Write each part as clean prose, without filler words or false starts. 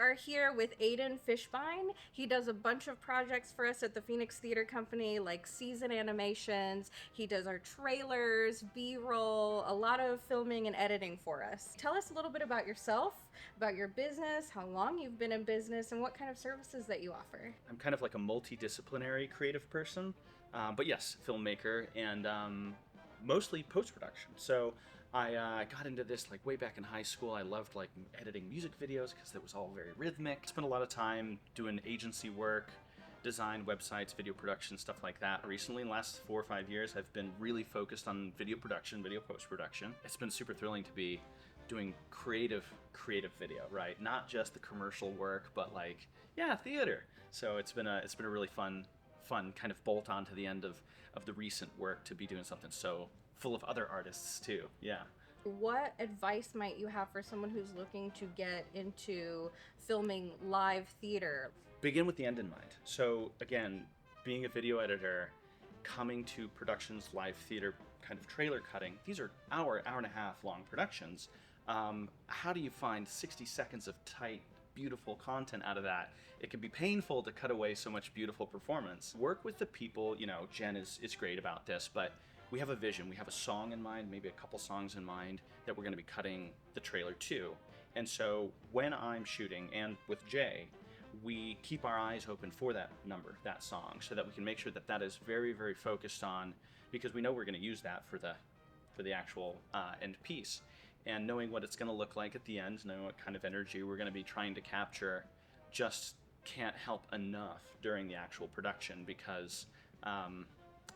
are here with Aiden Fishbein. He does a bunch of projects for us at the Phoenix Theater Company, like season animations. He does our trailers, B-roll, a lot of filming and editing for us. Tell us a little bit about yourself, about your business, how long you've been in business, and what kind of services that you offer. I'm kind of like a multidisciplinary creative person, but yes, filmmaker and mostly post-production. So I got into this like way back in high school. I loved like editing music videos because it was all very rhythmic. Spent a lot of time doing agency work, design, websites, video production, stuff like that. Recently, in the last 4 or 5 years, I've been really focused on video production, video post-production. It's been super thrilling to be doing creative video, right? Not just the commercial work, but like, yeah, theater. So it's been a really fun kind of bolt on to the end of the recent work to be doing something so full of other artists too. Yeah. What advice might you have for someone who's looking to get into filming live theater? Begin with the end in mind. So again, being a video editor, coming to productions, live theater, kind of trailer cutting, these are hour and a half long productions. How do you find 60 seconds of tight, beautiful content out of that? It can be painful to cut away so much beautiful performance. Work with the people, Jen is great about this, but we have a vision, we have a song in mind, maybe a couple songs in mind that we're gonna be cutting the trailer to. And so when I'm shooting, and with Jay, we keep our eyes open for that number, that song, so that we can make sure that that is very, very focused on, because we know we're gonna use that for the actual end piece. And knowing what it's gonna look like at the end, knowing what kind of energy we're gonna be trying to capture, just can't help enough during the actual production, because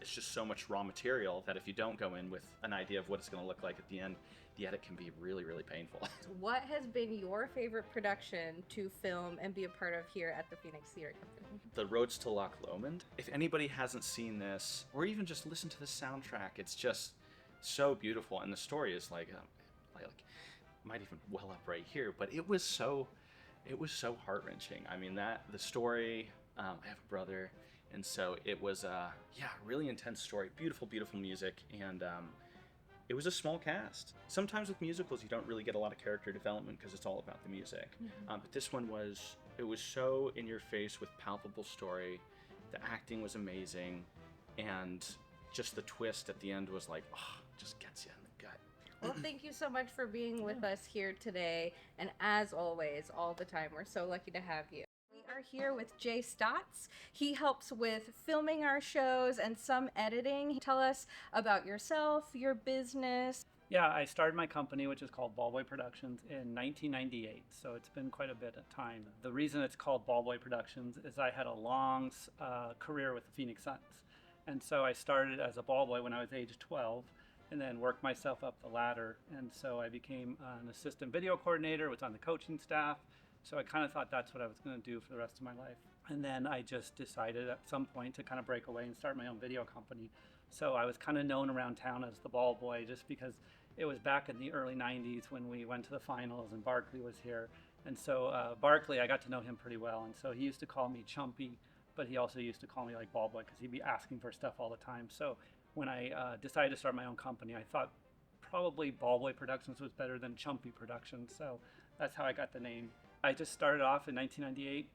it's just so much raw material that if you don't go in with an idea of what it's going to look like at the end, the edit can be really, really painful. What has been your favorite production to film and be a part of here at the Phoenix Theater Company? The Roads to Loch Lomond. If anybody hasn't seen this, or even just listen to the soundtrack, it's just so beautiful, and the story is like might even well up right here, but it was so heart-wrenching. I mean, the story, I have a brother, and so it was a really intense story, beautiful music, and it was a small cast. Sometimes with musicals you don't really get a lot of character development because it's all about the music. But this one was so in your face with palpable story. The acting was amazing, and just the twist at the end was like, just gets you in the gut. Well, thank you so much for being with us here today, and as always, all the time, we're so lucky to have you. We are here with Jae Staats. He helps with filming our shows and some editing. Tell us about yourself, your business. Yeah, I started my company, which is called Ballboy Productions, in 1998, so it's been quite a bit of time. The reason it's called Ballboy Productions is I had a long career with the Phoenix Suns, and so I started as a ball boy when I was age 12, and then worked myself up the ladder, and so I became an assistant video coordinator, was on the coaching staff. So I kind of thought that's what I was going to do for the rest of my life. And then I just decided at some point to kind of break away and start my own video company. So I was kind of known around town as the ball boy, just because it was back in the early 90s when we went to the finals and Barkley was here. And so Barkley, I got to know him pretty well. And so he used to call me Chumpy, but he also used to call me like ball boy because he'd be asking for stuff all the time. So when I decided to start my own company, I thought probably Ballboy Productions was better than Chumpy Productions. So that's how I got the name. I just started off in 1998.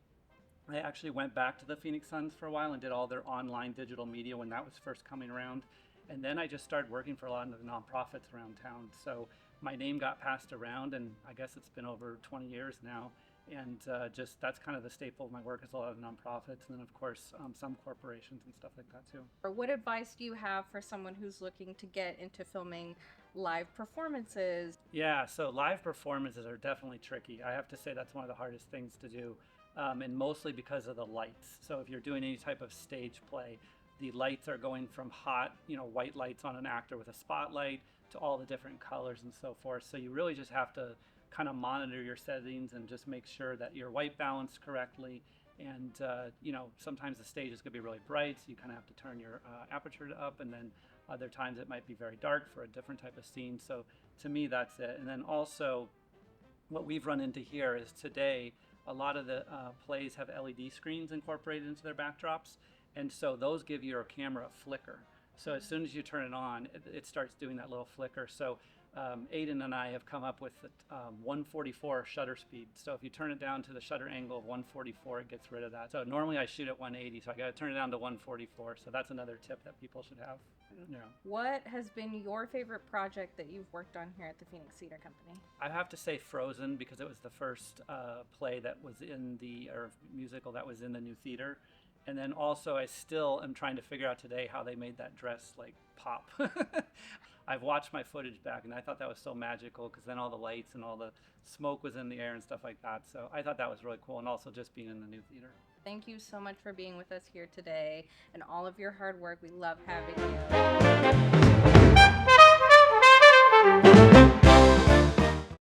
I actually went back to the Phoenix Suns for a while and did all their online digital media when that was first coming around. And then I just started working for a lot of the nonprofits around town. So my name got passed around, and I guess it's been over 20 years now. And just that's kind of the staple of my work, is a lot of nonprofits, and then of course some corporations and stuff like that too. Or what advice do you have for someone who's looking to get into filming live performances? Yeah, so live performances are definitely tricky. I have to say that's one of the hardest things to do, and mostly because of the lights. So if you're doing any type of stage play, the lights are going from hot, white lights on an actor with a spotlight to all the different colors and so forth. So you really just have to kind of monitor your settings and just make sure that you're white balanced correctly. And sometimes the stage is going to be really bright, so you kind of have to turn your aperture up, and then other times it might be very dark for a different type of scene. So to me, that's it. And then also what we've run into here is today a lot of the plays have LED screens incorporated into their backdrops, and so those give your camera a flicker. So as soon as you turn it on, it starts doing that little flicker. So Aiden and I have come up with the 144 shutter speed. So if you turn it down to the shutter angle of 144, it gets rid of that. So normally I shoot at 180, so I got to turn it down to 144. So that's another tip that people should have. You know. What has been your favorite project that you've worked on here at the Phoenix Theater Company? I have to say Frozen, because it was the first play that was in the, or musical that was in the new theater. And then also I still am trying to figure out today how they made that dress like pop. I've watched my footage back and I thought that was so magical, because then all the lights and all the smoke was in the air and stuff like that. So I thought that was really cool, and also just being in the new theater. Thank you so much for being with us here today and all of your hard work. We love having you.